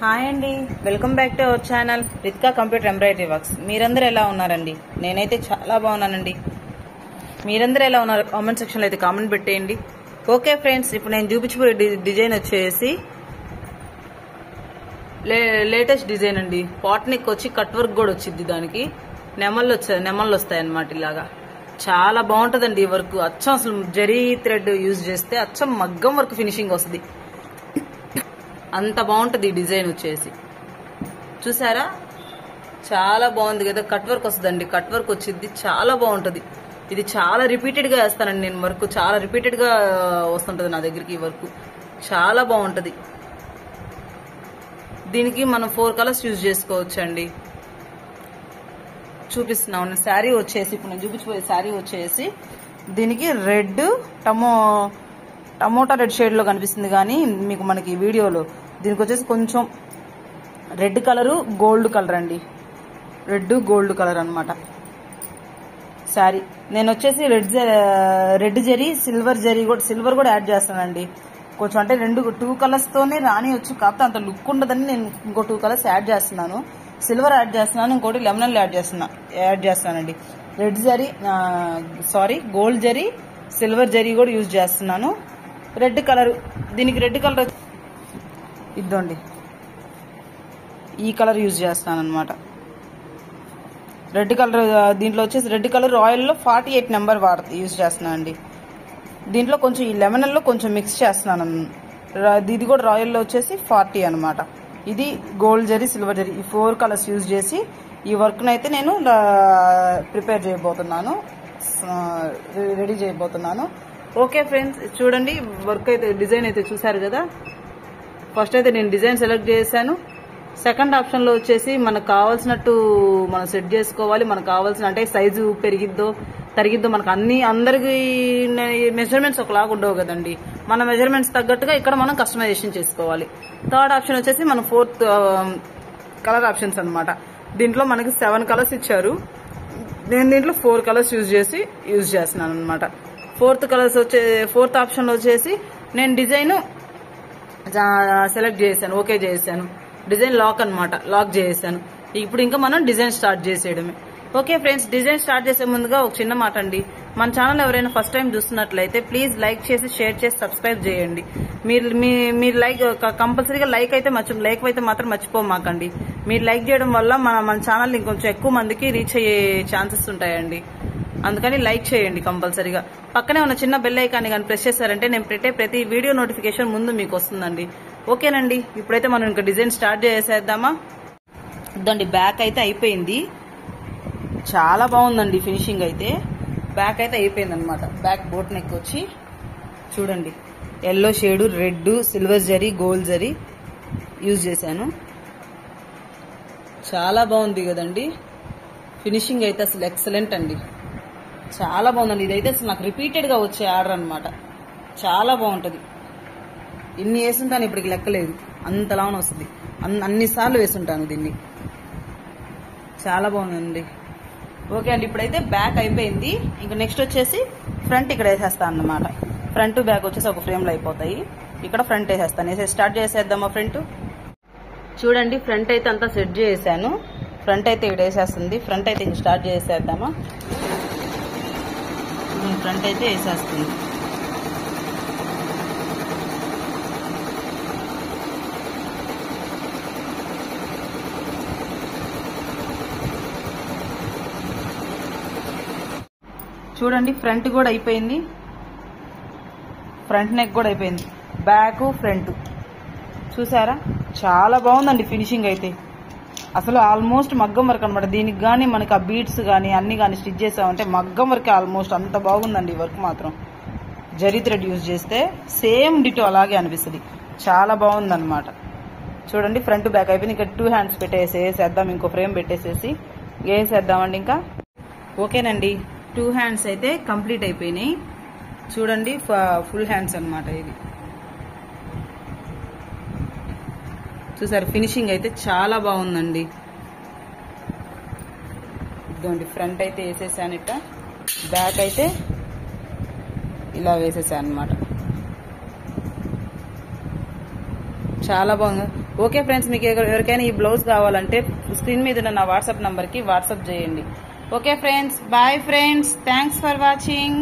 Hi అండి, welcome back to our channel Ritika computer embroidery works. మీరందరూ ఎలా ఉన్నారండి? నేనైతే చాలా బాగున్నానండి. మీరందరూ ఎలా ఉన్నారు? కామెంట్ సెక్షన్లో అయితే కామెంట్ పెట్టేయండి. ఓకే ఫ్రెండ్స్, ఇప్పుడు నేను చూపించబోయే డిజైన్ వచ్చేసి లేటెస్ట్ డిజైన్ అండి. పాట్ నెక్ వచ్చి కట్ వర్క్ కూడా వచ్చింది. దానికి నెమళ్ళు వస్తాయి అన్నమాట. ఇలాగా చాలా బాగుంటుందండి ఈ వర్క్. అచ్చం అసలు జరీ థ్రెడ్ యూజ్ చేస్తే అచ్చం మగ్గం వర్క్ ఫినిషింగ్ వస్తుంది. అంత బాగుంటుంది ఈ డిజైన్ వచ్చేసి. చూసారా, చాలా బాగుంది కదా. కట్ వర్క్ వస్తుందండి, కట్ వర్క్ వచ్చింది, చాలా బాగుంటుంది. ఇది చాలా రిపీటెడ్ గా వేస్తానండి నేను. వర్క్ చాలా రిపీటెడ్ గా వస్తుంటది నా దగ్గరికి. ఈ వర్క్ చాలా బాగుంటుంది. దీనికి మనం 4 కలర్స్ యూజ్ చేసుకోవచ్చు అండి. చూపిస్తున్నాను. శారీ వచ్చేసి ఇప్పుడు నేను చూపించబోయే శారీ వచ్చేసి దీనికి రెడ్ టమోటా రెడ్ షేడ్ లో కనిపిస్తుంది కానీ మీకు మనకి వీడియోలో దీనికి వచ్చేసి కొంచెం రెడ్ కలరు గోల్డ్ కలర్ అండి. రెడ్ గోల్డ్ కలర్ అనమాట శారీ. నేను వచ్చేసి రెడ్ జరీ సిల్వర్ కూడా యాడ్ చేస్తానండి. కొంచెం అంటే 2 కలర్స్ తోనే రాని వచ్చు, కాకపోతే అంత లుక్ ఉండదని నేను ఇంకో 2 కలర్స్ యాడ్ చేస్తున్నాను. సిల్వర్ యాడ్ చేస్తున్నాను, ఇంకోటి లెమన్ యాడ్ చేస్తానండి. గోల్డ్ జరీ, సిల్వర్ జరీ కూడా యూజ్ చేస్తున్నాను. రెడ్ కలర్, దీనికి రెడ్ కలర్ ఇద్దండి, ఈ కలర్ యూజ్ చేస్తాను అనమాట. రెడ్ కలర్ దీంట్లో వచ్చేసి రెడ్ కలర్ రాయల్లో 48 నెంబర్ యూజ్ చేస్తున్నాను అండి. దీంట్లో కొంచెం ఈ లెమన్ లో కొంచెం మిక్స్ చేస్తున్నాను. ఇది కూడా రాయల్లో వచ్చేసి 40 అనమాట. ఇది గోల్డ్ జరీ, సిల్వర్ జరీ, ఈ 4 కలర్స్ యూజ్ చేసి ఈ వర్క్ అయితే నేను ప్రిపేర్ చేయబోతున్నాను, రెడీ చేయబోతున్నాను. ఓకే ఫ్రెండ్స్, చూడండి వర్క్ అయితే డిజైన్ అయితే చూసారు కదా. ఫస్ట్ అయితే నేను డిజైన్ సెలెక్ట్ చేశాను. సెకండ్ ఆప్షన్ లో వచ్చేసి మనకు కావాల్సినట్టు మనం సెట్ చేసుకోవాలి. మనకు కావాల్సిన అంటే సైజు పెరిగిద్దో తరిగిద్దో మనకు అందరికి మెజర్మెంట్స్ ఒకలాగా ఉండవు కదండి. మన మెజర్మెంట్స్ తగ్గట్టుగా ఇక్కడ మనం కస్టమైజేషన్ చేసుకోవాలి. థర్డ్ ఆప్షన్ వచ్చేసి మన 4th కలర్ ఆప్షన్స్ అనమాట. దీంట్లో మనకి 7 కలర్స్ ఇచ్చారు. నేను దీంట్లో 4 కలర్స్ యూజ్ చేస్తున్నాను అనమాట. ఫోర్త్ ఆప్షన్ లో వచ్చేసి నేను డిజైన్ సెలెక్ట్ చేశాను, ఓకే చేశాను. డిజైన్ లాక్ చేశాను. ఇప్పుడు ఇంకా మనం డిజైన్ స్టార్ట్ చేసేయడమే. ఓకే ఫ్రెండ్స్, డిజైన్ స్టార్ట్ చేసే ముందుగా ఒక చిన్న మాట అండి. మన ఛానల్ ఎవరైనా ఫస్ట్ టైం చూస్తున్నట్లయితే ప్లీజ్ లైక్ చేసి, షేర్ చేసి, సబ్స్క్రైబ్ చేయండి. మీరు లైక్ కంపల్సరీగా లైక్ అయితే మాత్రం మర్చిపోమాకండి. మీరు లైక్ చేయడం వల్ల మన ఛానల్ ఇంకొంచెం ఎక్కువ మందికి రీచ్ అయ్యే ఛాన్సెస్ ఉంటాయండి. అందుకని లైక్ చేయండి కంపల్సరీగా. పక్కనే ఉన్న చిన్న బెల్ ఐకాన్ కానీ ప్రెస్ చేశారంటే నేను పెట్టే ప్రతి వీడియో నోటిఫికేషన్ ముందు మీకు వస్తుందండి. ఓకేనండి, ఇప్పుడైతే మనం ఇంకా డిజైన్ స్టార్ట్ చేసేద్దామా. ఇదండి, బ్యాక్ అయితే అయిపోయింది. చాలా బాగుందండి ఫినిషింగ్ అయితే. బ్యాక్ అయితే అయిపోయింది అనమాట. బ్యాక్ బోట్ నెక్ వచ్చి చూడండి, yellow shade, red, silver zari, gold zari use చేశాను. చాలా బాగుంది కదండి ఫినిషింగ్ అయితే. అసలు ఎక్సలెంట్ అండి, చాలా బాగుందండి. ఇదైతే అసలు నాకు రిపీటెడ్ గా వచ్చే ఆర్డర్ అనమాట. చాలా బాగుంటది. ఇన్ని వేసుంటాను ఇప్పటికి లెక్కలేదు, అంతలా వస్తుంది. అన్నిసార్లు వేసుంటాను దీన్ని. చాలా బాగుందండి. ఓకే అండి, ఇప్పుడైతే బ్యాక్ అయిపోయింది. ఇంకా నెక్స్ట్ వచ్చేసి ఫ్రంట్ ఇక్కడ వేసేస్తాను అన్నమాట. ఫ్రంట్ బ్యాక్ వచ్చేసి ఒక ఫ్రేమ్ లో అయిపోతాయి. ఇక్కడ ఫ్రంట్ వేసేస్తాను. స్టార్ట్ చేసేద్దామా ఫ్రంట్. చూడండి, ఫ్రంట్ అయితే అంతా సెట్ చేసాను. ఫ్రంట్ అయితే ఇక్కడ వేసేస్తుంది. ఫ్రంట్ అయితే ఇంక స్టార్ట్ చేసేద్దామా. ఫ్రంట్ అయితే వేసేస్తుంది. చూడండి, ఫ్రంట్ కూడా అయిపోయింది, ఫ్రంట్ నెక్ కూడా అయిపోయింది. బ్యాక్ ఫ్రంట్ చూసారా, చాలా బాగుందండి ఫినిషింగ్ అయితే. అసలు ఆల్మోస్ట్ మగ్గం వర్క్ అనమాట. దీనికి కానీ మనకి ఆ బీడ్స్ కానీ అన్ని కానీ స్టిచ్ చేసామంటే మగ్గం వర్క్ ఆల్మోస్ట్ అంత బాగుందండి. వర్క్ మాత్రం జరీ థ్రెడ్ యూజ్ చేస్తే సేమ్ డిటో అలాగే అనిపిస్తుంది. చాలా బాగుందన్నమాట. చూడండి, ఫ్రంట్ బ్యాక్ అయిపోయింది. ఇంకా 2 హ్యాండ్స్ వేసేద్దాం. ఇంకో ఫ్రేమ్ పెట్టేసేసి వేసేద్దామండి ఇంకా. ఓకేనండి, 2 హ్యాండ్స్ అయితే కంప్లీట్ అయిపోయినాయి. చూడండి, ఫుల్ హ్యాండ్స్ అనమాట. ఇది చూసారు, ఫినిషింగ్ అయితే చాలా బాగుందండి. ఇదిగోండి, ఫ్రంట్ అయితే వేసేసాను ఇట్లా, బ్యాక్ అయితే ఇలా వేసేసాను అనమాట. చాలా బాగుంది. ఓకే ఫ్రెండ్స్, మీకు ఎవరికైనా ఈ బ్లౌజ్ కావాలంటే స్క్రీన్ మీద ఉన్న నా వాట్సాప్ నంబర్కి వాట్సాప్ చేయండి. Okay friends, bye friends, thanks for watching.